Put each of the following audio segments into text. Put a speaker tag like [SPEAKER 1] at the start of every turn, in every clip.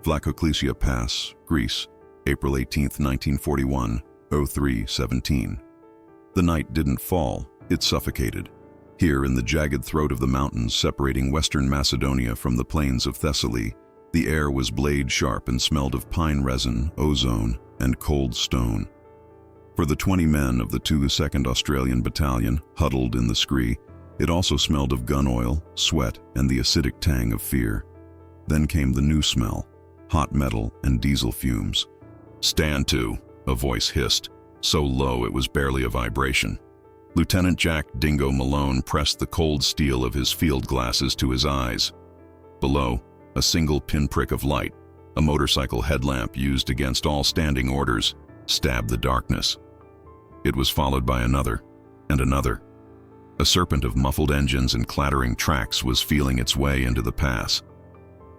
[SPEAKER 1] Vlachoclesia Pass, Greece, April 18, 1941, 03:17. The night didn't fall, it suffocated. Here in the jagged throat of the mountains separating western Macedonia from the plains of Thessaly, the air was blade-sharp and smelled of pine resin, ozone, and cold stone. For the 20 men of the 2nd Australian Battalion huddled in the scree, it also smelled of gun oil, sweat, and the acidic tang of fear. Then came the new smell, hot metal and diesel fumes. "Stand to," a voice hissed, so low it was barely a vibration. Lieutenant Jack Dingo Malone pressed the cold steel of his field glasses to his eyes. Below, a single pinprick of light, a motorcycle headlamp used against all standing orders, stabbed the darkness. It was followed by another, and another. A serpent of muffled engines and clattering tracks was feeling its way into the pass.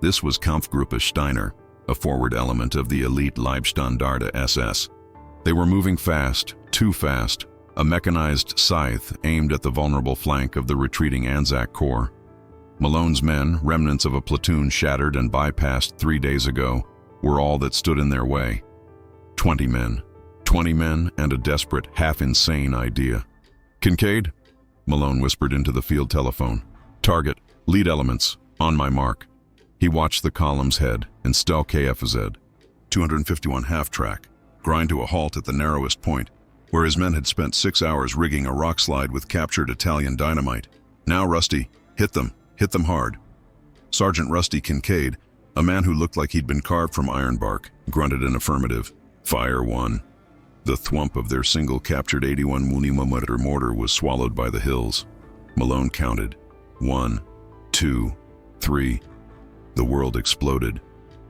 [SPEAKER 1] This was Kampfgruppe Steiner, a forward element of the elite Leibstandarte SS. They were moving fast, too fast, a mechanized scythe aimed at the vulnerable flank of the retreating Anzac Corps. Malone's men, remnants of a platoon shattered and bypassed 3 days ago, were all that stood in their way. 20 men. 20 men and a desperate, half-insane idea. "Kincaid?" Malone whispered into the field telephone. "Target, lead elements, on my mark." He watched the columns head and Stel KFZ, 251 half-track, grind to a halt at the narrowest point, where his men had spent 6 hours rigging a rock slide with captured Italian dynamite. "Now, Rusty, hit them hard." Sergeant Rusty Kincaid, a man who looked like he'd been carved from ironbark, grunted an affirmative. "Fire one." The thwump of their single captured 81 mm mortar was swallowed by the hills. Malone counted. 1, 2, 3. The world exploded.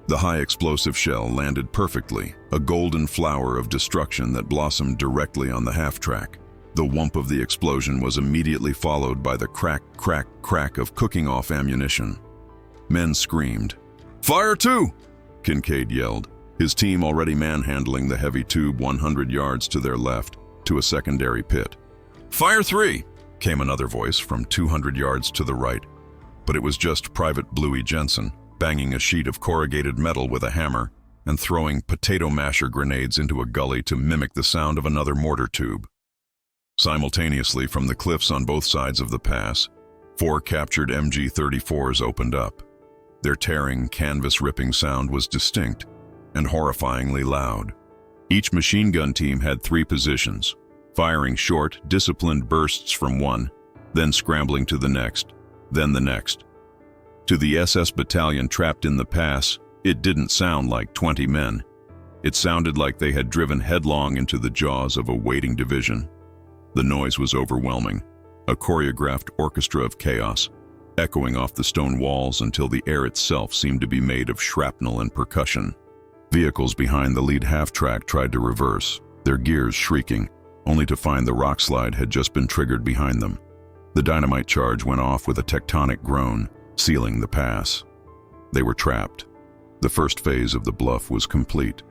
[SPEAKER 1] The high explosive shell landed perfectly, a golden flower of destruction that blossomed directly on the half-track. The whump of the explosion was immediately followed by the crack, crack, crack of cooking off ammunition. Men screamed. "Fire two!" Kincaid yelled, his team already manhandling the heavy tube 100 yards to their left, to a secondary pit. "Fire three!" came another voice from 200 yards to the right, but it was just Private Bluey Jensen, banging a sheet of corrugated metal with a hammer and throwing potato masher grenades into a gully to mimic the sound of another mortar tube. Simultaneously, from the cliffs on both sides of the pass, 4 captured MG-34s opened up. Their tearing, canvas-ripping sound was distinct and horrifyingly loud. Each machine gun team had 3 positions, firing short, disciplined bursts from one, then scrambling to the next, then the next. To the SS battalion trapped in the pass, it didn't sound like 20 men. It sounded like they had driven headlong into the jaws of a waiting division. The noise was overwhelming, a choreographed orchestra of chaos, echoing off the stone walls until the air itself seemed to be made of shrapnel and percussion. Vehicles behind the lead half-track tried to reverse, their gears shrieking, only to find the rock slide had just been triggered behind them. The dynamite charge went off with a tectonic groan, sealing the pass. They were trapped. The first phase of the bluff was complete.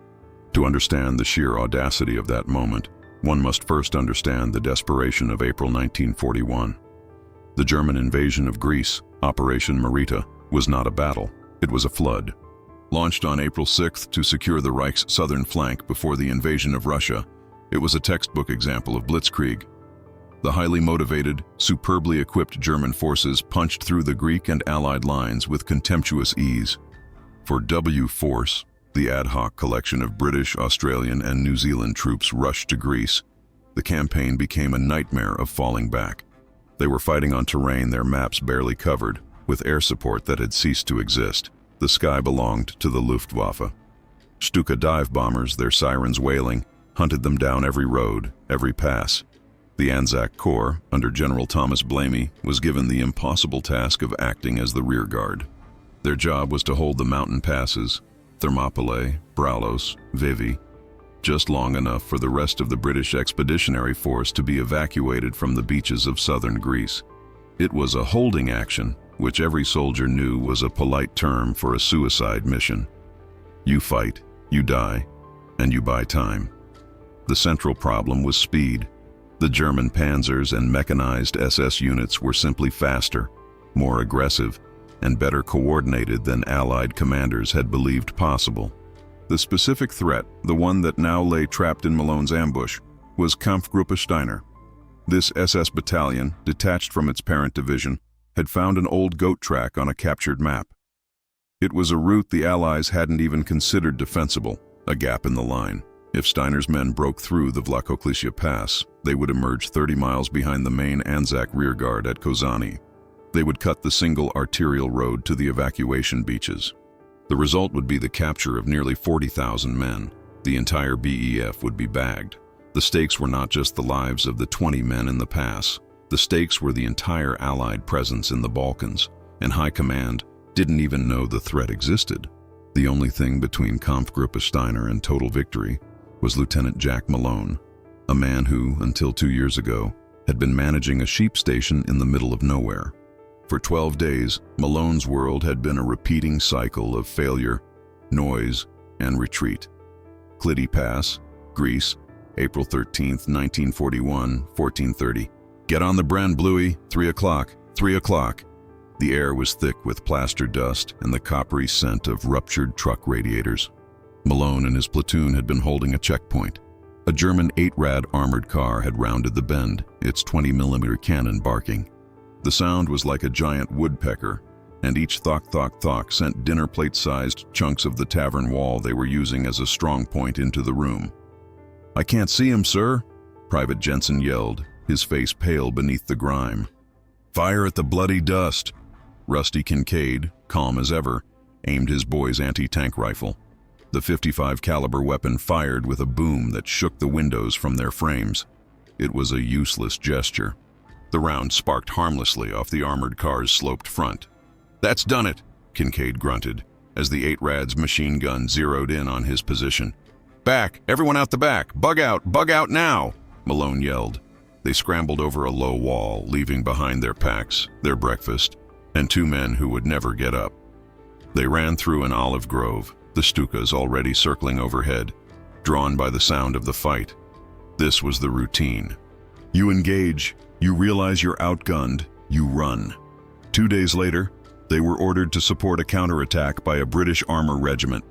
[SPEAKER 1] To understand the sheer audacity of that moment, one must first understand the desperation of April 1941. The German invasion of Greece, Operation Marita, was not a battle, it was a flood. Launched on April 6th to secure the Reich's southern flank before the invasion of Russia, it was a textbook example of blitzkrieg. The highly motivated, superbly equipped German forces punched through the Greek and Allied lines with contemptuous ease. For W Force, the ad hoc collection of British, Australian, and New Zealand troops rushed to Greece. The campaign became a nightmare of falling back. They were fighting on terrain their maps barely covered, with air support that had ceased to exist. The sky belonged to the Luftwaffe. Stuka dive bombers, their sirens wailing, hunted them down every road, every pass. The Anzac Corps, under General Thomas Blamey, was given the impossible task of acting as the rear guard. Their job was to hold the mountain passes, Thermopylae, Braulos, Vivi, just long enough for the rest of the British Expeditionary Force to be evacuated from the beaches of southern Greece. It was a holding action, which every soldier knew was a polite term for a suicide mission. You fight, you die, and you buy time. The central problem was speed. The German panzers and mechanized SS units were simply faster, more aggressive, and better coordinated than Allied commanders had believed possible. The specific threat, the one that now lay trapped in Malone's ambush, was Kampfgruppe Steiner. This SS battalion, detached from its parent division, had found an old goat track on a captured map. It was a route the Allies hadn't even considered defensible, a gap in the line. If Steiner's men broke through the Vlachoklicia Pass, they would emerge 30 miles behind the main Anzac rearguard at Kozani. They would cut the single arterial road to the evacuation beaches. The result would be the capture of nearly 40,000 men. The entire BEF would be bagged. The stakes were not just the lives of the 20 men in the pass. The stakes were the entire Allied presence in the Balkans, and High Command didn't even know the threat existed. The only thing between Kampfgruppe Steiner and total victory was Lieutenant Jack Malone, a man who, until 2 years ago, had been managing a sheep station in the middle of nowhere. For 12 days, Malone's world had been a repeating cycle of failure, noise, and retreat. Klidi Pass, Greece, April 13, 1941, 14:30. Get on the Bren, Bluey, 3 o'clock, 3 o'clock. The air was thick with plaster dust and the coppery scent of ruptured truck radiators. Malone and his platoon had been holding a checkpoint. A German 8-rad armored car had rounded the bend, its 20mm cannon barking. The sound was like a giant woodpecker, and each thok-thok-thok sent dinner plate-sized chunks of the tavern wall they were using as a strong point into the room. "I can't see him, sir," Private Jensen yelled, his face pale beneath the grime. "Fire at the bloody dust." Rusty Kincaid, calm as ever, aimed his boy's anti-tank rifle. The .55 caliber weapon fired with a boom that shook the windows from their frames. It was a useless gesture. The round sparked harmlessly off the armored car's sloped front. "That's done it," Kincaid grunted, as the 8-rad's machine gun zeroed in on his position. "Back! Everyone out the back! Bug out now!" Malone yelled. They scrambled over a low wall, leaving behind their packs, their breakfast, and 2 men who would never get up. They ran through an olive grove, the Stukas already circling overhead, drawn by the sound of the fight. This was the routine. You engage, you realize you're outgunned, you run. 2 days later, they were ordered to support a counterattack by a British armor regiment.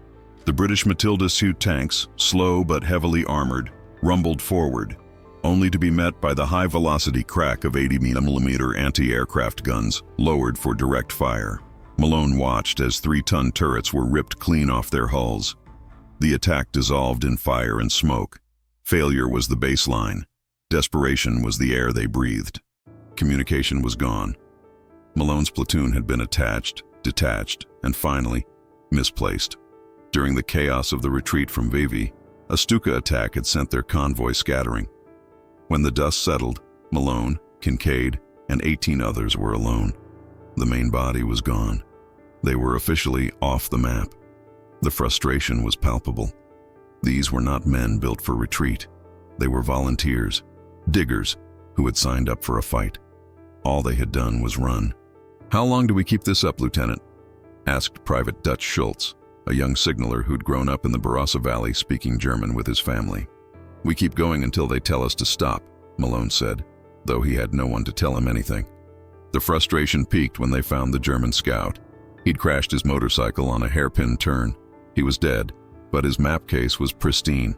[SPEAKER 1] The British Matilda suit tanks, slow but heavily armored, rumbled forward, only to be met by the high-velocity crack of 80mm anti-aircraft guns lowered for direct fire. Malone watched as 3-ton turrets were ripped clean off their hulls. The attack dissolved in fire and smoke. Failure was the baseline. Desperation was the air they breathed. Communication was gone. Malone's platoon had been attached, detached, and finally, misplaced. During the chaos of the retreat from Vivi, a Stuka attack had sent their convoy scattering. When the dust settled, Malone, Kincaid, and 18 others were alone. The main body was gone. They were officially off the map. The frustration was palpable. These were not men built for retreat. They were volunteers, diggers, who had signed up for a fight. All they had done was run. "How long do we keep this up, Lieutenant?" asked Private Dutch Schultz, a young signaller who'd grown up in the Barossa Valley speaking German with his family. "We keep going until they tell us to stop," Malone said, though he had no one to tell him anything. The frustration peaked when they found the German scout. He'd crashed his motorcycle on a hairpin turn. He was dead, but his map case was pristine.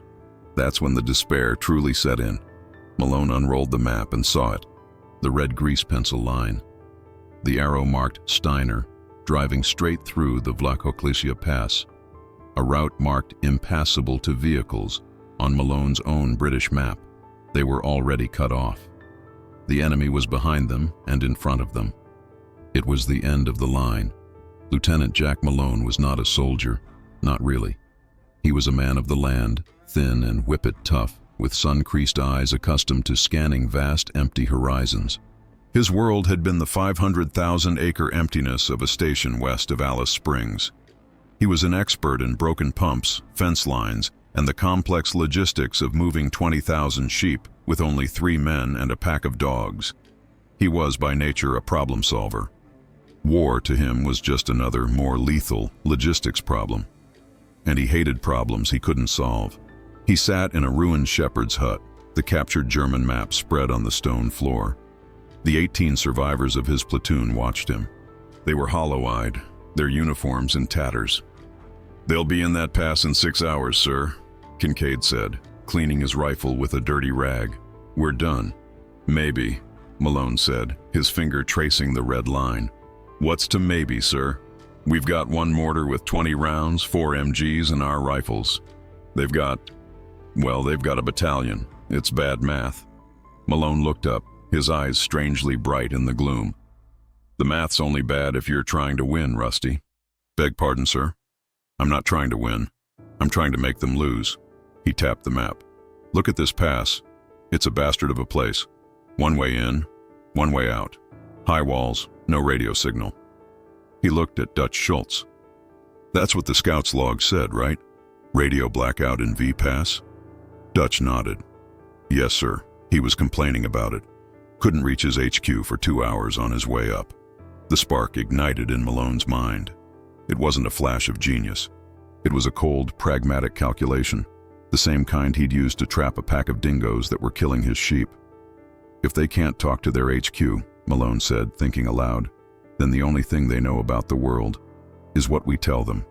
[SPEAKER 1] That's when the despair truly set in. Malone unrolled the map and saw it. The red grease pencil line. The arrow marked Steiner, driving straight through the Vlachoklicia Pass. A route marked impassable to vehicles on Malone's own British map. They were already cut off. The enemy was behind them and in front of them. It was the end of the line. Lieutenant Jack Malone was not a soldier, not really. He was a man of the land, thin and whippet tough, with sun-creased eyes accustomed to scanning vast empty horizons. His world had been the 500,000-acre emptiness of a station west of Alice Springs. He was an expert in broken pumps, fence lines, and the complex logistics of moving 20,000 sheep with only 3 men and a pack of dogs. He was by nature a problem solver. War to him was just another, more lethal, logistics problem. And he hated problems he couldn't solve. He sat in a ruined shepherd's hut, the captured German map spread on the stone floor. The 18 survivors of his platoon watched him. They were hollow-eyed, their uniforms in tatters. "They'll be in that pass in 6 hours, sir," Kincaid said, cleaning his rifle with a dirty rag. "We're done." "Maybe," Malone said, his finger tracing the red line. "What's to maybe, sir? We've got one mortar with 20 rounds, 4 MGs, and our rifles. They've got a battalion. It's bad math." Malone looked up, his eyes strangely bright in the gloom. "The math's only bad if you're trying to win, Rusty." "Beg pardon, sir? I'm not trying to win. I'm trying to make them lose." He tapped the map. "Look at this pass. It's a bastard of a place. One way in, one way out. High walls, no radio signal." He looked at Dutch Schultz. "That's what the scout's log said, right? Radio blackout in V-Pass?" Dutch nodded. "Yes, sir. He was complaining about it. Couldn't reach his HQ for 2 hours on his way up." The spark ignited in Malone's mind. It wasn't a flash of genius. It was a cold, pragmatic calculation, the same kind he'd used to trap a pack of dingoes that were killing his sheep. "If they can't talk to their HQ," Malone said, thinking aloud, "then the only thing they know about the world is what we tell them."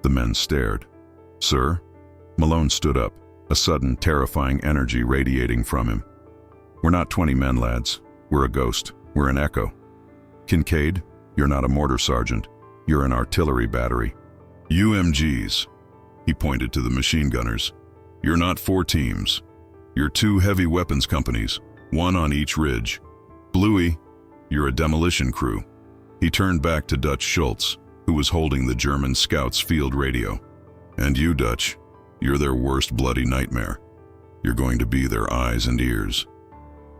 [SPEAKER 1] The men stared. "Sir?" Malone stood up, a sudden, terrifying energy radiating from him. "We're not 20 men, lads. We're a ghost. We're an echo. Kincaid, you're not a mortar sergeant. You're an artillery battery. UMGs." He pointed to the machine gunners. "You're not 4 teams. You're 2 heavy weapons companies, 1 on each ridge. Bluey, you're a demolition crew." He turned back to Dutch Schultz, who was holding the German scouts' field radio. "And you, Dutch, you're their worst bloody nightmare. You're going to be their eyes and ears."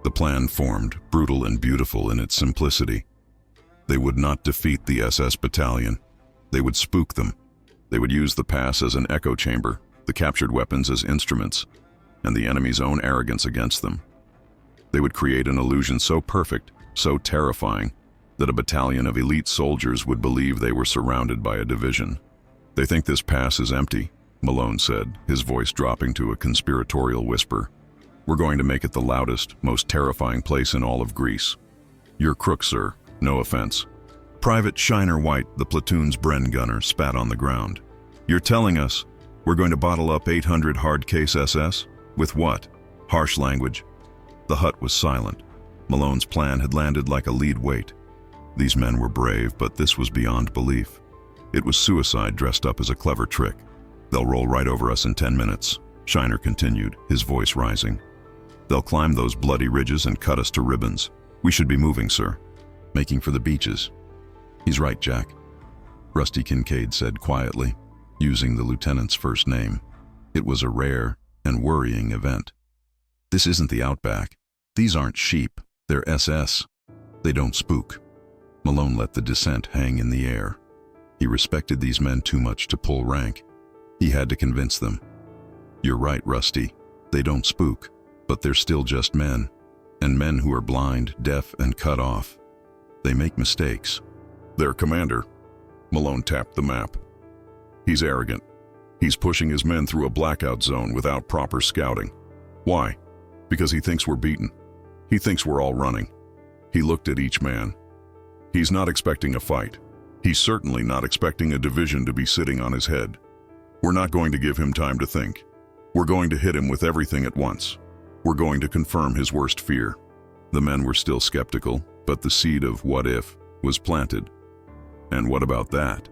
[SPEAKER 1] The plan formed, brutal and beautiful in its simplicity. They would not defeat the SS battalion. They would spook them. They would use the pass as an echo chamber, the captured weapons as instruments, and the enemy's own arrogance against them. They would create an illusion so perfect, so terrifying, that a battalion of elite soldiers would believe they were surrounded by a division. "They think this pass is empty," Malone said, his voice dropping to a conspiratorial whisper. "We're going to make it the loudest, most terrifying place in all of Greece. You're crooks, sir. No offense." Private Shiner White, the platoon's Bren gunner, spat on the ground. "You're telling us we're going to bottle up 800 hard-case SS? With what? Harsh language?" The hut was silent. Malone's plan had landed like a lead weight. These men were brave, but this was beyond belief. It was suicide dressed up as a clever trick. "They'll roll right over us in 10 minutes, Shiner continued, his voice rising. "They'll climb those bloody ridges and cut us to ribbons. We should be moving, sir." "Making for the beaches." "He's right, Jack," Rusty Kincaid said quietly, using the lieutenant's first name. It was a rare and worrying event. "This isn't the Outback. These aren't sheep. They're SS. They don't spook." Malone let the dissent hang in the air. He respected these men too much to pull rank. He had to convince them. "You're right, Rusty. They don't spook, but they're still just men, and men who are blind, deaf, and cut off. They make mistakes." "Their commander," Malone tapped the map. "He's arrogant. He's pushing his men through a blackout zone without proper scouting. Why? Because he thinks we're beaten. He thinks we're all running." He looked at each man. "He's not expecting a fight. He's certainly not expecting a division to be sitting on his head. We're not going to give him time to think. We're going to hit him with everything at once. We're going to confirm his worst fear." The men were still skeptical, but the seed of what if was planted. "And what about that?"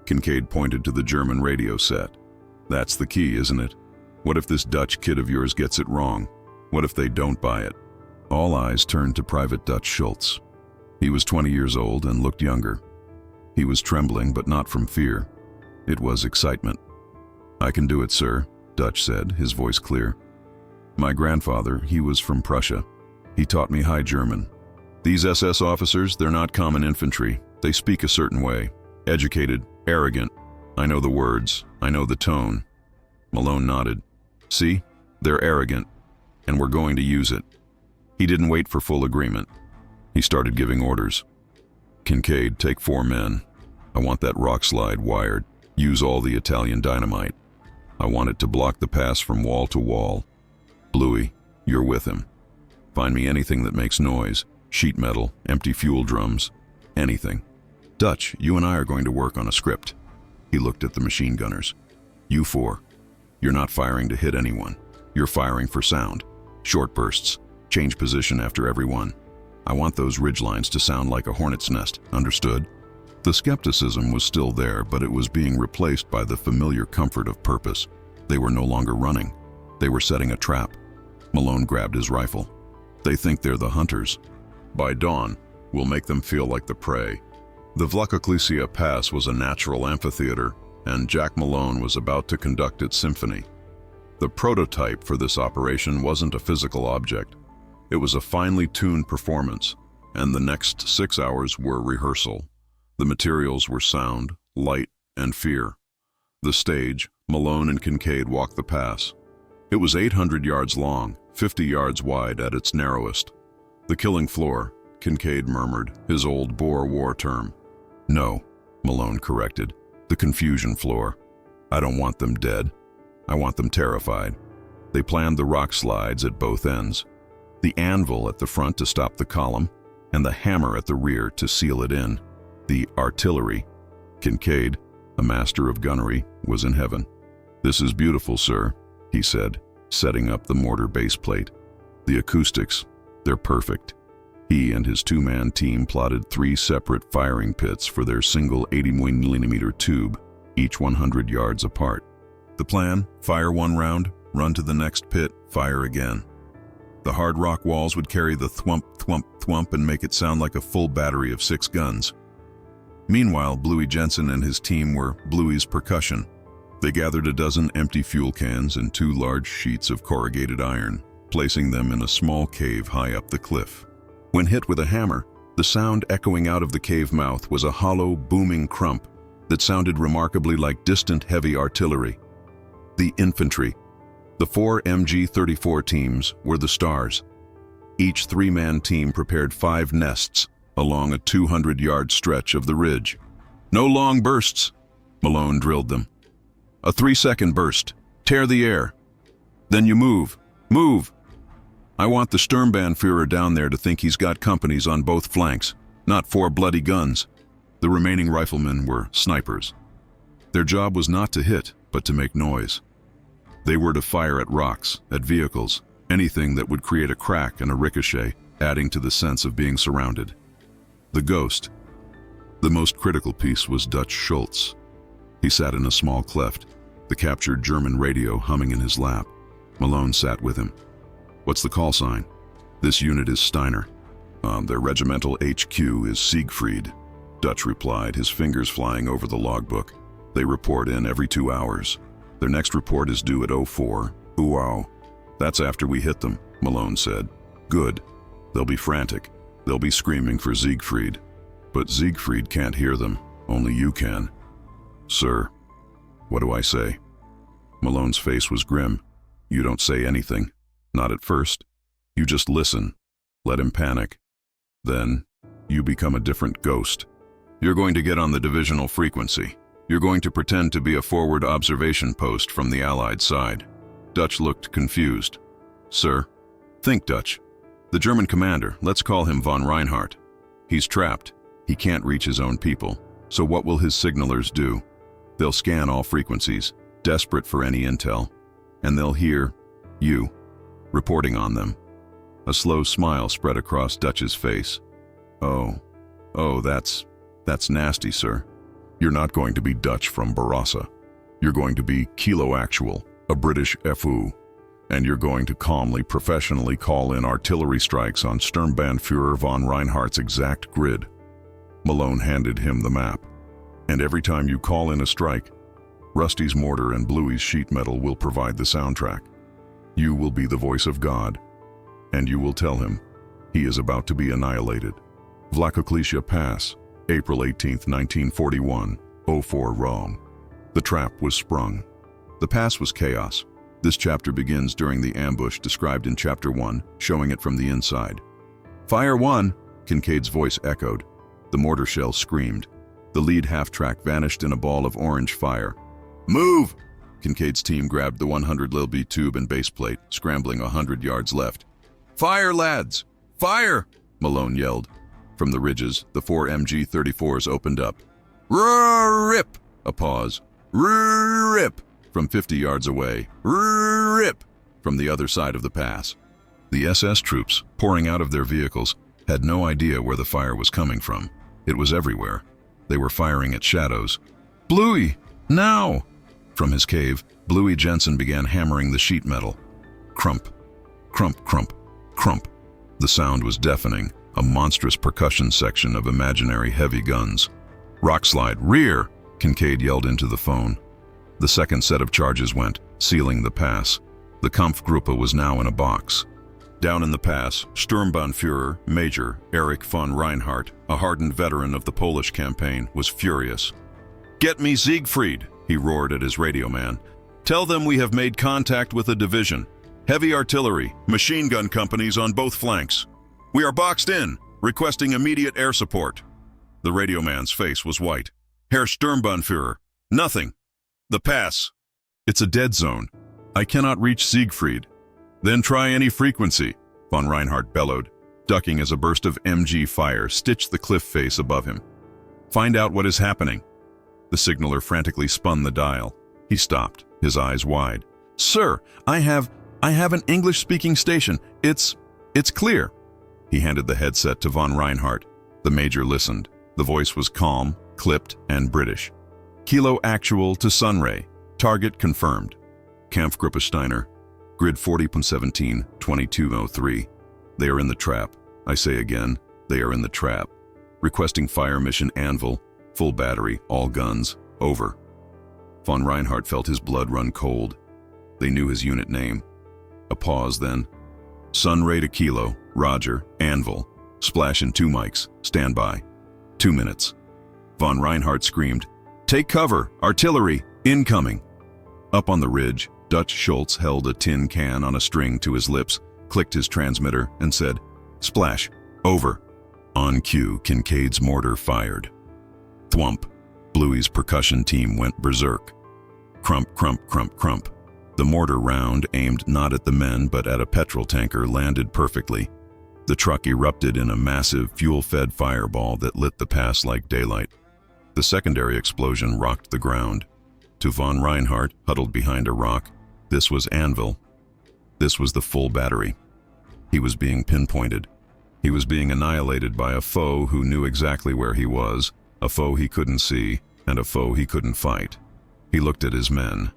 [SPEAKER 1] Kincaid pointed to the German radio set. "That's the key, isn't it? What if this Dutch kid of yours gets it wrong? What if they don't buy it?" All eyes turned to Private Dutch Schultz. He was 20 years old and looked younger. He was trembling, but not from fear. It was excitement. "I can do it, sir," Dutch said, his voice clear. "My grandfather, he was from Prussia. He taught me High German. These SS officers, they're not common infantry. They speak a certain way. Educated, arrogant. I know the words. I know the tone." Malone nodded. "See? They're arrogant, and we're going to use it." He didn't wait for full agreement. He started giving orders. "Kincaid, take 4 men. I want that rock slide wired. Use all the Italian dynamite. I want it to block the pass from wall to wall. Bluey, you're with him. Find me anything that makes noise, sheet metal, empty fuel drums, anything. Dutch, you and I are going to work on a script. He looked at the machine gunners. You four, you're not firing to hit anyone. You're firing for sound. Short bursts. Change position after every one. I want those ridgelines to sound like a hornet's nest. Understood? The skepticism was still there, but it was being replaced by the familiar comfort of purpose. They were no longer running. They were setting a trap. Malone grabbed his rifle. They think they're the hunters. By dawn, we'll make them feel like the prey. The WWII Pass was a natural amphitheater, and Jack Malone was about to conduct its symphony. The prototype for this operation wasn't a physical object. It was a finely tuned performance, and the next 6 hours were rehearsal. The materials were sound, light, and fear. The stage, Malone and Kincaid walked the pass. It was 800 yards long, 50 yards wide at its narrowest. The killing floor, Kincaid murmured, his old Boer War term. No, Malone corrected, the confusion floor. I don't want them dead. I want them terrified. They planned the rock slides at both ends, the anvil at the front to stop the column, and the hammer at the rear to seal it in. The artillery. Kincaid, a master of gunnery, was in heaven. This is beautiful, sir, he said, setting up the mortar base plate. The acoustics, they're perfect. He and his two-man team plotted 3 separate firing pits for their single 80mm tube, each 100 yards apart. The plan, fire 1 round, run to the next pit, fire again. The hard rock walls would carry the thwump, thwump, thwump and make it sound like a full battery of 6 guns. Meanwhile, Bluey Jensen and his team were Bluey's percussion. They gathered a dozen empty fuel cans and 2 large sheets of corrugated iron, placing them in a small cave high up the cliff. When hit with a hammer, the sound echoing out of the cave mouth was a hollow, booming crump that sounded remarkably like distant heavy artillery. The infantry. The 4 MG-34 teams were the stars. Each 3-man team prepared 5 nests along a 200-yard stretch of the ridge. No long bursts, Malone drilled them. A 3-second burst. Tear the air. Then you move. Move! I want the Sturmbannführer down there to think he's got companies on both flanks, not 4 bloody guns. The remaining riflemen were snipers. Their job was not to hit, but to make noise. They were to fire at rocks, at vehicles, anything that would create a crack and a ricochet, adding to the sense of being surrounded. The ghost. The most critical piece was Dutch Schultz. He sat in a small cleft, the captured German radio humming in his lap. Malone sat with him. What's the call sign? This unit is Steiner. Their regimental HQ is Siegfried. Dutch replied, his fingers flying over the logbook. They report in every 2 hours. Their next report is due at 04. Ooh, that's after we hit them, Malone said. Good. They'll be frantic. They'll be screaming for Siegfried. But Siegfried can't hear them. Only you can. Sir, what do I say? Malone's face was grim. You don't say anything. Not at first. You just listen. Let him panic. Then, you become a different ghost. You're going to get on the divisional frequency. You're going to pretend to be a forward observation post from the Allied side. Dutch looked confused. Sir? Think, Dutch. The German commander, let's call him von Reinhardt. He's trapped. He can't reach his own people. So what will his signalers do? They'll scan all frequencies, desperate for any intel. And they'll hear you reporting on them. A slow smile spread across Dutch's face. Oh, that's nasty, sir. You're not going to be Dutch from Barassa. You're going to be Kilo Actual, a British FU. And you're going to calmly, professionally call in artillery strikes on Sturmbannführer von Reinhardt's exact grid. Malone handed him the map. And every time you call in a strike, Rusty's mortar and Bluey's sheet metal will provide the soundtrack. You will be the voice of God, and you will tell him he is about to be annihilated. WWII Pass, April 18, 1941, 04 wrong. The trap was sprung. The pass was chaos. This chapter begins during the ambush described in Chapter 1, showing it from the inside. Fire 1, Kincaid's voice echoed. The mortar shell screamed. The lead half-track vanished in a ball of orange fire. Move! Kincaid's team grabbed the 100 lb tube and base plate, scrambling 100 yards left. Fire, lads! Fire! Malone yelled. From the ridges, the 4 MG-34s opened up. Rip! A pause. Rip! From 50 yards away. Rip! From the other side of the pass. The SS troops, pouring out of their vehicles, had no idea where the fire was coming from. It was everywhere. They were firing at shadows. Bluey! Now! From his cave, Bluey Jensen began hammering the sheet metal. Crump, crump, crump, crump. The sound was deafening, a monstrous percussion section of imaginary heavy guns. Rockslide, rear! Kincaid yelled into the phone. The second set of charges went, sealing the pass. The Kampfgruppe was now in a box. Down in the pass, Sturmbannführer, Major Erich von Reinhardt, a hardened veteran of the Polish campaign, was furious. "Get me Siegfried," he roared at his radio man. "Tell them we have made contact with a division. Heavy artillery, machine gun companies on both flanks. We are boxed in, requesting immediate air support." The radio man's face was white. "Herr Sturmbannführer, nothing. The pass. It's a dead zone. I cannot reach Siegfried." "Then try any frequency," von Reinhardt bellowed, ducking as a burst of MG fire stitched the cliff face above him. "Find out what is happening." The signaler frantically spun the dial. He stopped, his eyes wide. "Sir, I have an English-speaking station. It's clear." He handed the headset to von Reinhardt. The major listened. The voice was calm, clipped, and British. "Kilo actual to Sunray. Target confirmed. Kampfgruppe Steiner. Grid 40.17, 2203. They are in the trap. I say again, they are in the trap. Requesting fire mission Anvil. Full battery, all guns. Over." Von Reinhardt felt his blood run cold. They knew his unit name. A pause then. "Sunray to Kilo. Roger. Anvil. Splash in 2 mics. Stand by. 2 minutes." Von Reinhardt screamed, "Take cover! Artillery! Incoming!" Up on the ridge, Dutch Schultz held a tin can on a string to his lips, clicked his transmitter, and said, "Splash. Over." On cue, Kincaid's mortar fired. Thwump. Bluey's percussion team went berserk. Crump, crump, crump, crump. The mortar round, aimed not at the men but at a petrol tanker, landed perfectly. The truck erupted in a massive, fuel-fed fireball that lit the pass like daylight. The secondary explosion rocked the ground. To von Reinhardt, huddled behind a rock, this was Anvil. This was the full battery. He was being pinpointed. He was being annihilated by a foe who knew exactly where he was, a foe he couldn't see, and a foe he couldn't fight. He looked at his men.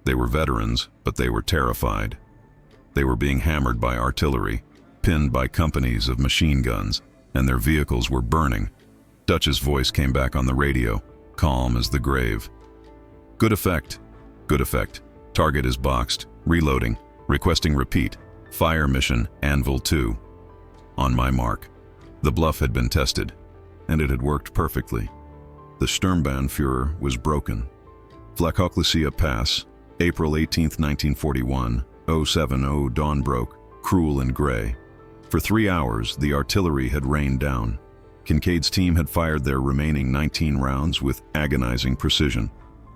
[SPEAKER 1] They were veterans, but they were terrified. They were being hammered by artillery, pinned by companies of machine guns, and their vehicles were burning. Dutch's voice came back on the radio, calm as the grave. "Good effect. Good effect. Target is boxed. Reloading. Requesting repeat. Fire mission Anvil 2. On my mark." The bluff had been tested, and it had worked perfectly. The Sturmbannführer was broken. Flachhochlicia Pass, April 18, 1941, 070 dawn broke, cruel and gray. For 3 hours, the artillery had rained down. Kincaid's team had fired their remaining 19 rounds with agonizing precision.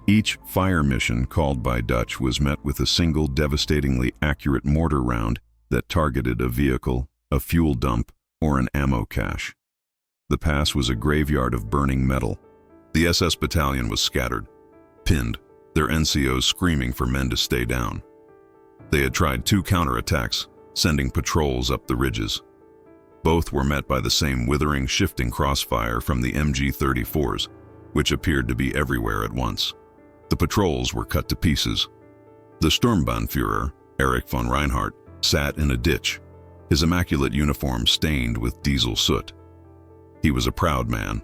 [SPEAKER 1] Each fire mission called by Dutch was met with a single devastatingly accurate mortar round that targeted a vehicle, a fuel dump, or an ammo cache. The pass was a graveyard of burning metal. The SS battalion was scattered, pinned, their NCOs screaming for men to stay down. They had tried 2 counterattacks, sending patrols up the ridges. Both were met by the same withering, shifting crossfire from the MG-34s, which appeared to be everywhere at once. The patrols were cut to pieces. The Sturmbannführer, Erich von Reinhardt, sat in a ditch, his immaculate uniform stained with diesel soot. He was a proud man,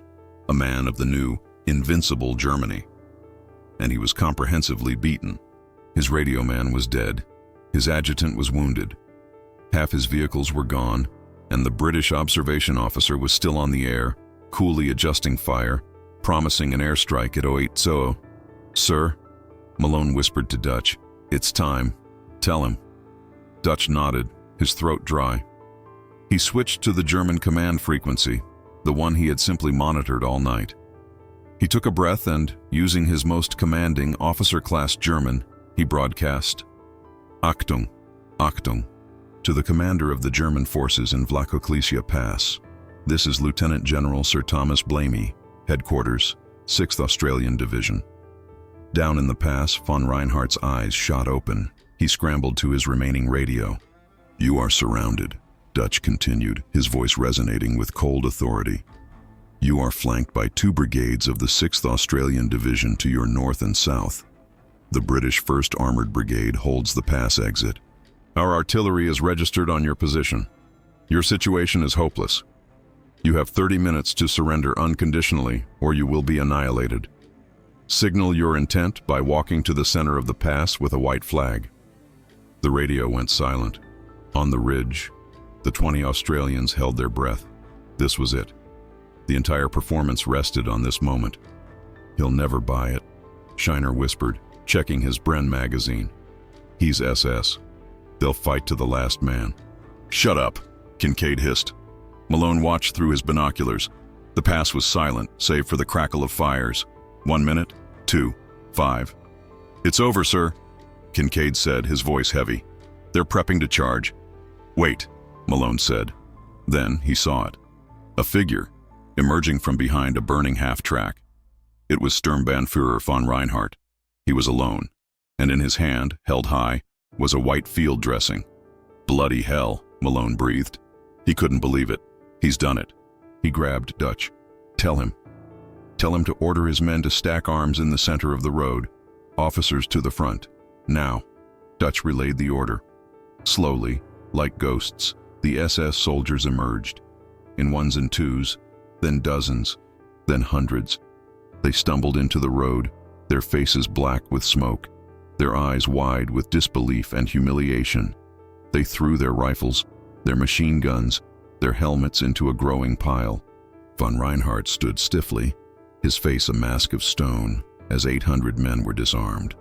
[SPEAKER 1] a man of the new, invincible Germany. And he was comprehensively beaten. His radio man was dead. His adjutant was wounded. Half his vehicles were gone, and the British observation officer was still on the air, coolly adjusting fire, promising an airstrike at 080. "Sir," Malone whispered to Dutch, "it's time. Tell him." Dutch nodded, his throat dry. He switched to the German command frequency, the one he had simply monitored all night. He took a breath and, using his most commanding officer-class German, he broadcast, "Achtung, Achtung," to the commander of the German forces in Flachhochlicia Pass. This is Lieutenant General Sir Thomas Blamey, Headquarters, 6th Australian Division. Down in the pass, von Reinhardt's eyes shot open. He scrambled to his remaining radio. "You are surrounded," Dutch continued, his voice resonating with cold authority. "You are flanked by 2 brigades of the 6th Australian Division to your north and south. The British 1st Armoured Brigade holds the pass exit. Our artillery is registered on your position. Your situation is hopeless. You have 30 minutes to surrender unconditionally, or you will be annihilated. Signal your intent by walking to the center of the pass with a white flag." The radio went silent. On the ridge, the 20 Australians held their breath. This was it. The entire performance rested on this moment. "He'll never buy it," Shiner whispered, checking his Bren magazine. "He's SS. They'll fight to the last man." "Shut up," Kincaid hissed. Malone watched through his binoculars. The pass was silent, save for the crackle of fires. 1 minute, 2, 5. "It's over, sir," Kincaid said, his voice heavy. "They're prepping to charge." "Wait," Malone said. Then he saw it. A figure, emerging from behind a burning half-track. It was Sturmbannführer von Reinhardt. He was alone, and in his hand, held high, was a white field dressing. "Bloody hell," Malone breathed. He couldn't believe it. "He's done it." He grabbed Dutch. Tell him to order his men to stack arms in the center of the road. Officers to the front. Now." Dutch relayed the order. Slowly, like ghosts, the SS soldiers emerged. In ones and twos, then dozens, then hundreds. They stumbled into the road, their faces black with smoke, their eyes wide with disbelief and humiliation. They threw their rifles, their machine guns, their helmets into a growing pile. Von Reinhardt stood stiffly, his face a mask of stone, as 800 men were disarmed.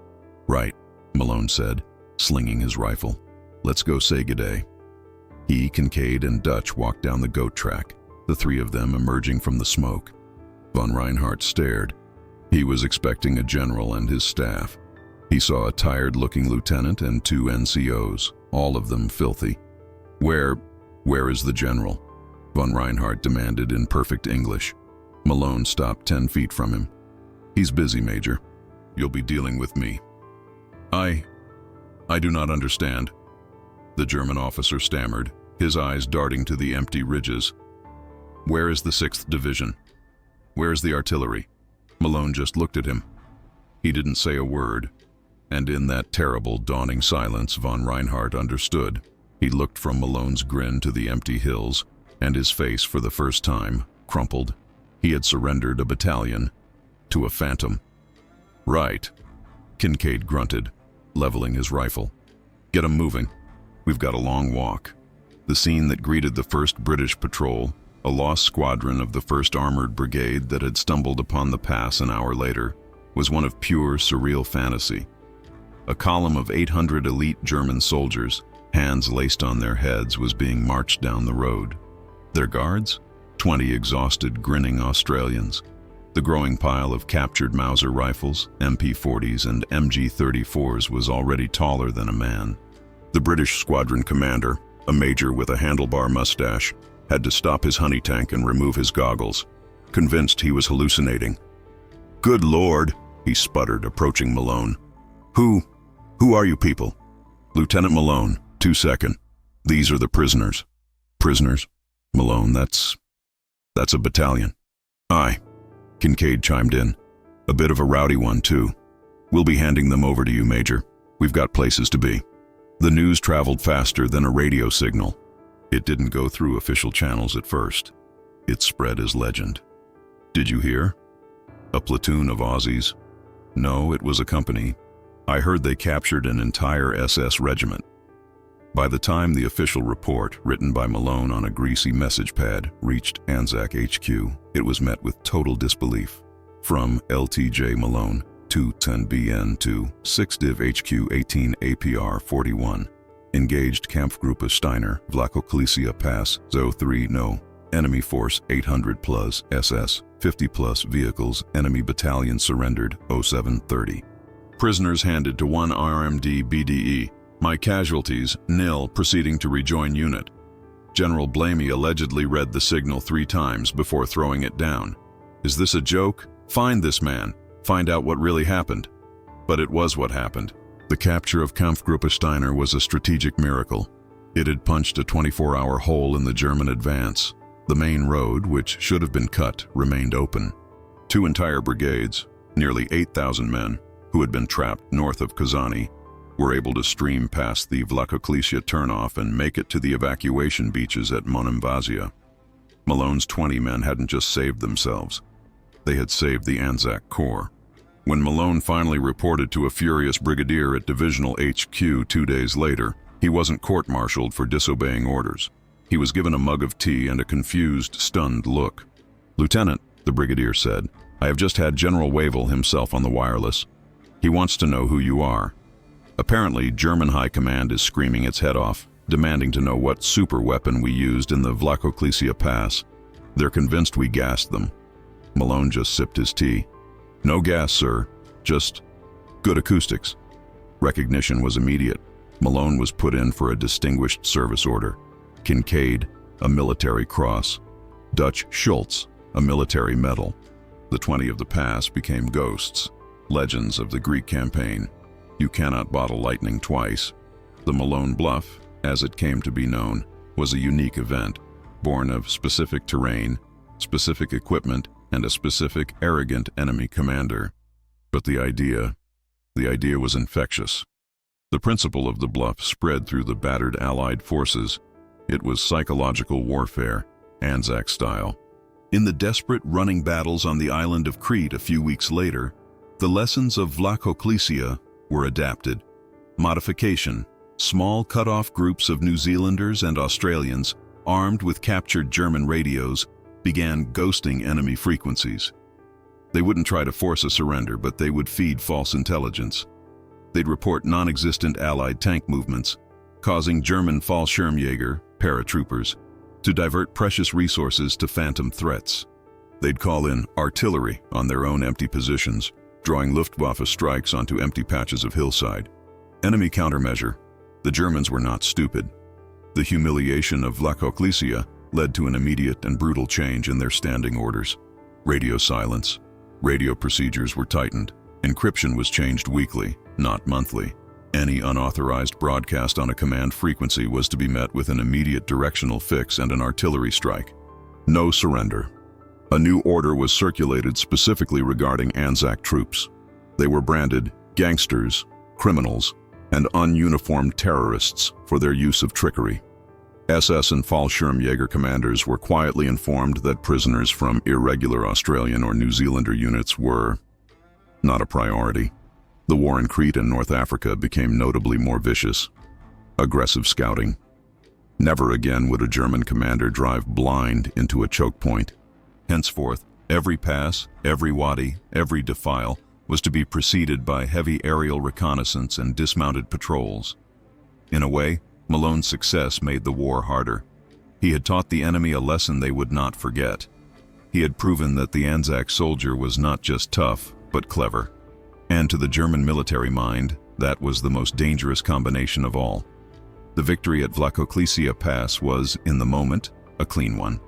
[SPEAKER 1] "Right," Malone said, slinging his rifle. "Let's go say g'day." He, Kincaid, and Dutch walked down the goat track, the 3 of them emerging from the smoke. Von Reinhardt stared. He was expecting a general and his staff. He saw a tired-looking lieutenant and 2 NCOs, all of them filthy. Where is the general?" Von Reinhardt demanded in perfect English. Malone stopped 10 feet from him. "He's busy, Major. You'll be dealing with me." I do not understand," the German officer stammered, his eyes darting to the empty ridges. "Where is the 6th Division? Where is the artillery?" Malone just looked at him. He didn't say a word, and in that terrible, dawning silence, von Reinhardt understood. He looked from Malone's grin to the empty hills, and his face, for the first time, crumpled. He had surrendered a battalion to a phantom. "Right," Kincaid grunted, leveling his rifle. "Get 'em moving. We've got a long walk." The scene that greeted the 1st British Patrol, a lost squadron of the 1st Armoured Brigade that had stumbled upon the pass an hour later, was one of pure, surreal fantasy. A column of 800 elite German soldiers, hands laced on their heads, was being marched down the road. Their guards? 20 exhausted, grinning Australians. The growing pile of captured Mauser rifles, MP40s, and MG34s was already taller than a man. The British squadron commander, a major with a handlebar mustache, had to stop his honey tank and remove his goggles, convinced he was hallucinating. "Good Lord," he sputtered, approaching Malone. Who are you people?" "Lieutenant Malone, 2nd. These are the prisoners." "Prisoners?" "Malone, that's a battalion." "Aye," Kincaid chimed in. "A bit of a rowdy one, too. We'll be handing them over to you, Major. We've got places to be." The news traveled faster than a radio signal. It didn't go through official channels at first. It spread as legend. "Did you hear? A platoon of Aussies?" "No, it was a company. I heard they captured an entire SS regiment." By the time the official report, written by Malone on a greasy message pad, reached Anzac HQ, it was met with total disbelief. From LTJ Malone, 210BN to 6 Div HQ 18 APR 41. Engaged Kampfgruppe Steiner, Vlachoklisia Pass, ZO3 No. Enemy force 800 plus SS, 50 plus vehicles, enemy battalion surrendered 0730. Prisoners handed to 1 RMD BDE. My casualties, nil, proceeding to rejoin unit. General Blamey allegedly read the signal 3 times before throwing it down. Is this a joke? Find this man. Find out what really happened. But it was what happened. The capture of Kampfgruppe Steiner was a strategic miracle. It had punched a 24-hour hole in the German advance. The main road, which should have been cut, remained open. 2 entire brigades, nearly 8,000 men, who had been trapped north of Kozani, were able to stream past the Vlachoklesia turnoff and make it to the evacuation beaches at Monemvasia. Malone's 20 men hadn't just saved themselves. They had saved the Anzac Corps. When Malone finally reported to a furious brigadier at Divisional HQ 2 days later, he wasn't court-martialed for disobeying orders. He was given a mug of tea and a confused, stunned look. "Lieutenant," the brigadier said, "I have just had General Wavell himself on the wireless. He wants to know who you are. Apparently, German High Command is screaming its head off, demanding to know what super weapon we used in the Vlachoklesia Pass. They're convinced we gassed them." Malone just sipped his tea. "No gas, sir. Just good acoustics." Recognition was immediate. Malone was put in for a distinguished service order. Kincaid, a military cross. Dutch Schultz, a military medal. The 20 of the pass became ghosts, legends of the Greek campaign. You cannot bottle lightning twice. The Malone Bluff, as it came to be known, was a unique event, born of specific terrain, specific equipment, and a specific arrogant enemy commander. But the idea was infectious. The principle of the bluff spread through the battered Allied forces. It was psychological warfare, Anzac style. In the desperate running battles on the island of Crete a few weeks later, the lessons of Vlachoklesia were adapted. Modification: small cut-off groups of New Zealanders and Australians, armed with captured German radios, began ghosting enemy frequencies. They wouldn't try to force a surrender, but they would feed false intelligence. They'd report non-existent Allied tank movements, causing German Fallschirmjäger, paratroopers, to divert precious resources to phantom threats. They'd call in artillery on their own empty positions, drawing Luftwaffe strikes onto empty patches of hillside. Enemy countermeasure: the Germans were not stupid. The humiliation of Vlachoklesia led to an immediate and brutal change in their standing orders. Radio silence. Radio procedures were tightened. Encryption was changed weekly, not monthly. Any unauthorized broadcast on a command frequency was to be met with an immediate directional fix and an artillery strike. No surrender. A new order was circulated specifically regarding Anzac troops. They were branded gangsters, criminals, and ununiformed terrorists for their use of trickery. SS and Fallschirmjäger commanders were quietly informed that prisoners from irregular Australian or New Zealander units were not a priority. The war in Crete and North Africa became notably more vicious. Aggressive scouting. Never again would a German commander drive blind into a choke point. Henceforth, every pass, every wadi, every defile was to be preceded by heavy aerial reconnaissance and dismounted patrols. In a way, Malone's success made the war harder. He had taught the enemy a lesson they would not forget. He had proven that the Anzac soldier was not just tough, but clever. And to the German military mind, that was the most dangerous combination of all. The victory at Vlachoklesia Pass was, in the moment, a clean one.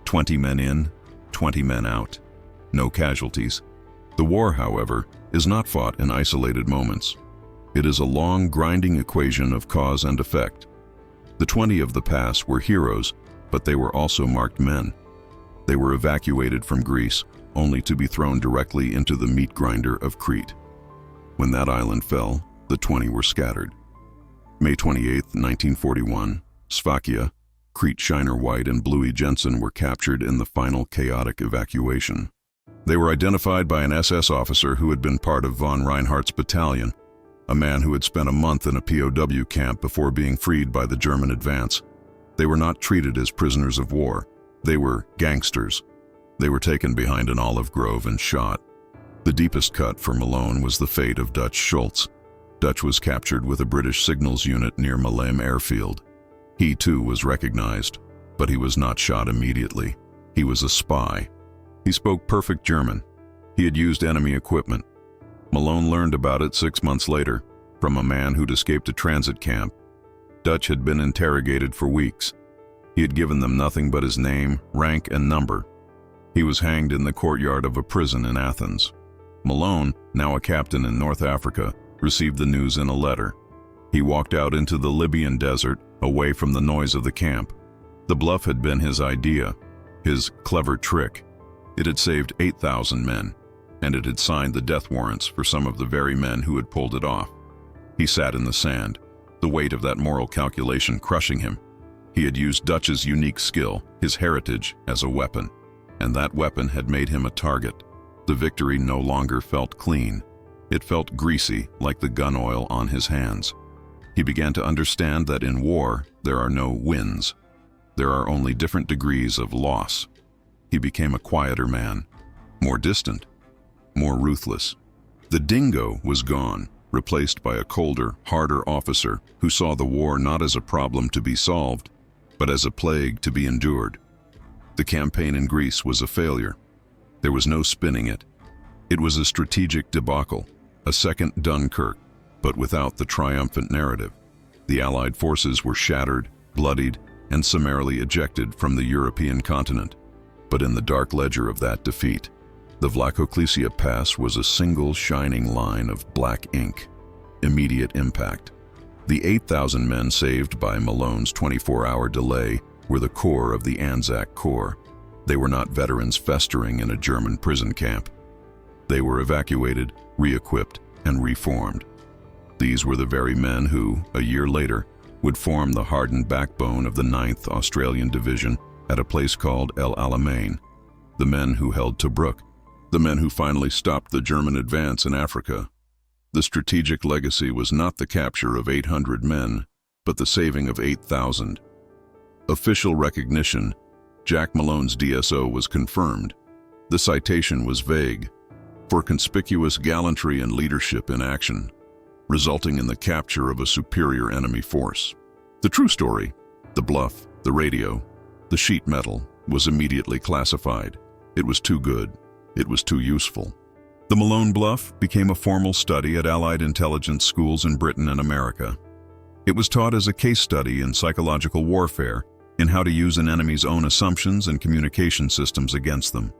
[SPEAKER 1] 20 men in, 20 men out. No casualties. The war, however, is not fought in isolated moments. It is a long, grinding equation of cause and effect. The 20 of the pass were heroes, but they were also marked men. They were evacuated from Greece, only to be thrown directly into the meat grinder of Crete. When that island fell, the 20 were scattered. May 28, 1941, Sfakia, Crete Shiner White and Bluey Jensen were captured in the final chaotic evacuation. They were identified by an SS officer who had been part of von Reinhardt's battalion, a man who had spent a month in a POW camp before being freed by the German advance. They were not treated as prisoners of war. They were gangsters. They were taken behind an olive grove and shot. The deepest cut for Malone was the fate of Dutch Schultz. Dutch was captured with a British signals unit near Malem airfield. He too was recognized, but he was not shot immediately. He was a spy. He spoke perfect German. He had used enemy equipment. Malone learned about it 6 months later, from a man who'd escaped a transit camp. Dutch had been interrogated for weeks. He had given them nothing but his name, rank, and number. He was hanged in the courtyard of a prison in Athens. Malone, now a captain in North Africa, received the news in a letter. He walked out into the Libyan desert, away from the noise of the camp. The bluff had been his idea, his clever trick. It had saved 8,000 men, and it had signed the death warrants for some of the very men who had pulled it off. He sat in the sand, the weight of that moral calculation crushing him. He had used Dutch's unique skill, his heritage, as a weapon, and that weapon had made him a target. The victory no longer felt clean. It felt greasy, like the gun oil on his hands. He began to understand that in war, there are no wins. There are only different degrees of loss. He became a quieter man, more distant, more ruthless. The dingo was gone, replaced by a colder, harder officer who saw the war not as a problem to be solved, but as a plague to be endured. The campaign in Greece was a failure. There was no spinning it. It was a strategic debacle, a second Dunkirk, but without the triumphant narrative. The Allied forces were shattered, bloodied, and summarily ejected from the European continent. But in the dark ledger of that defeat, the Vlachoklesia Pass was a single shining line of black ink. Immediate impact. The 8,000 men saved by Malone's 24-hour delay were the core of the Anzac Corps. They were not veterans festering in a German prison camp. They were evacuated, re-equipped, and reformed. These were the very men who, a year later, would form the hardened backbone of the 9th Australian Division at a place called El Alamein. The men who held Tobruk. The men who finally stopped the German advance in Africa. The strategic legacy was not the capture of 800 men, but the saving of 8,000. Official recognition. Jack Malone's DSO was confirmed. The citation was vague, for conspicuous gallantry and leadership in action, resulting in the capture of a superior enemy force. The true story, the bluff, the radio, the sheet metal, was immediately classified. It was too good. It was too useful. The Malone bluff became a formal study at Allied intelligence schools in Britain and America. It was taught as a case study in psychological warfare, in how to use an enemy's own assumptions and communication systems against them.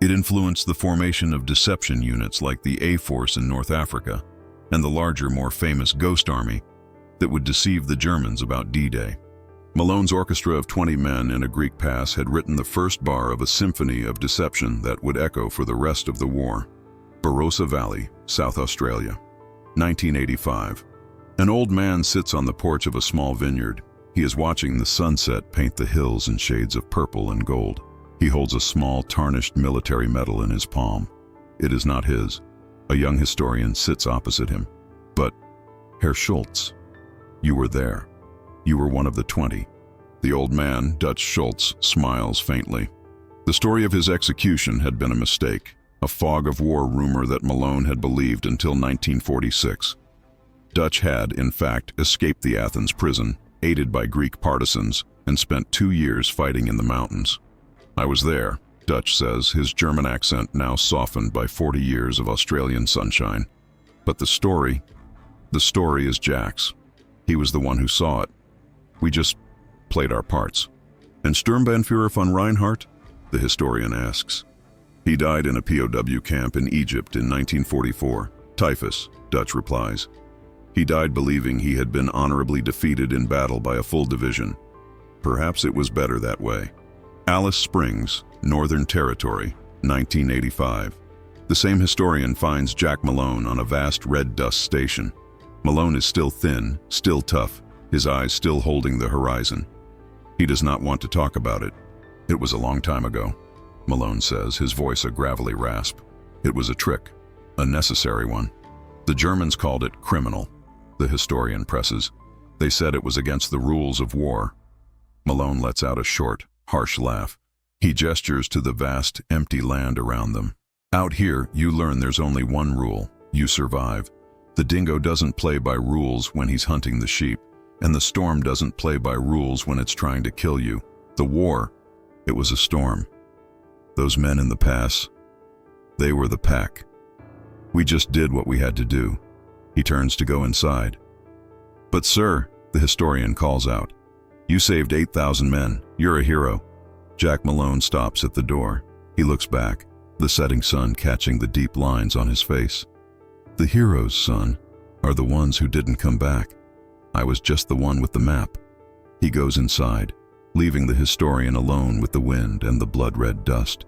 [SPEAKER 1] It influenced the formation of deception units like the A-Force in North Africa and the larger, more famous Ghost Army that would deceive the Germans about D-Day. Malone's orchestra of 20 men in a Greek pass had written the first bar of a symphony of deception that would echo for the rest of the war. Barossa Valley, South Australia, 1985. An old man sits on the porch of a small vineyard. He is watching the sunset paint the hills in shades of purple and gold. He holds a small, tarnished military medal in his palm. It is not his. A young historian sits opposite him. But, Herr Schultz, you were there. You were one of the 20. The old man, Dutch Schultz, smiles faintly. The story of his execution had been a mistake, a fog of war rumor that Malone had believed until 1946. Dutch had, in fact, escaped the Athens prison, aided by Greek partisans, and spent 2 years fighting in the mountains. I was there, Dutch says, his German accent now softened by 40 years of Australian sunshine. But the story is Jack's. He was the one who saw it. We just played our parts. And Sturmbannführer von Reinhardt? The historian asks. He died in a POW camp in Egypt in 1944. Typhus, Dutch replies. He died believing he had been honorably defeated in battle by a full division. Perhaps it was better that way. Alice Springs, Northern Territory, 1985. The same historian finds Jack Malone on a vast red dust station. Malone is still thin, still tough, his eyes still holding the horizon. He does not want to talk about it. It was a long time ago, Malone says, his voice a gravelly rasp. It was a trick, a necessary one. The Germans called it criminal, the historian presses. They said it was against the rules of war. Malone lets out a short, harsh laugh. He gestures to the vast, empty land around them. Out here, you learn there's only one rule. You survive. The dingo doesn't play by rules when he's hunting the sheep, and the storm doesn't play by rules when it's trying to kill you. The war, it was a storm. Those men in the pass, they were the pack. We just did what we had to do. He turns to go inside. But sir, the historian calls out, You saved 8,000 men. You're a hero. Jack Malone stops at the door. He looks back, the setting sun catching the deep lines on his face. The heroes, son, are the ones who didn't come back. I was just the one with the map. He goes inside, leaving the historian alone with the wind and the blood-red dust.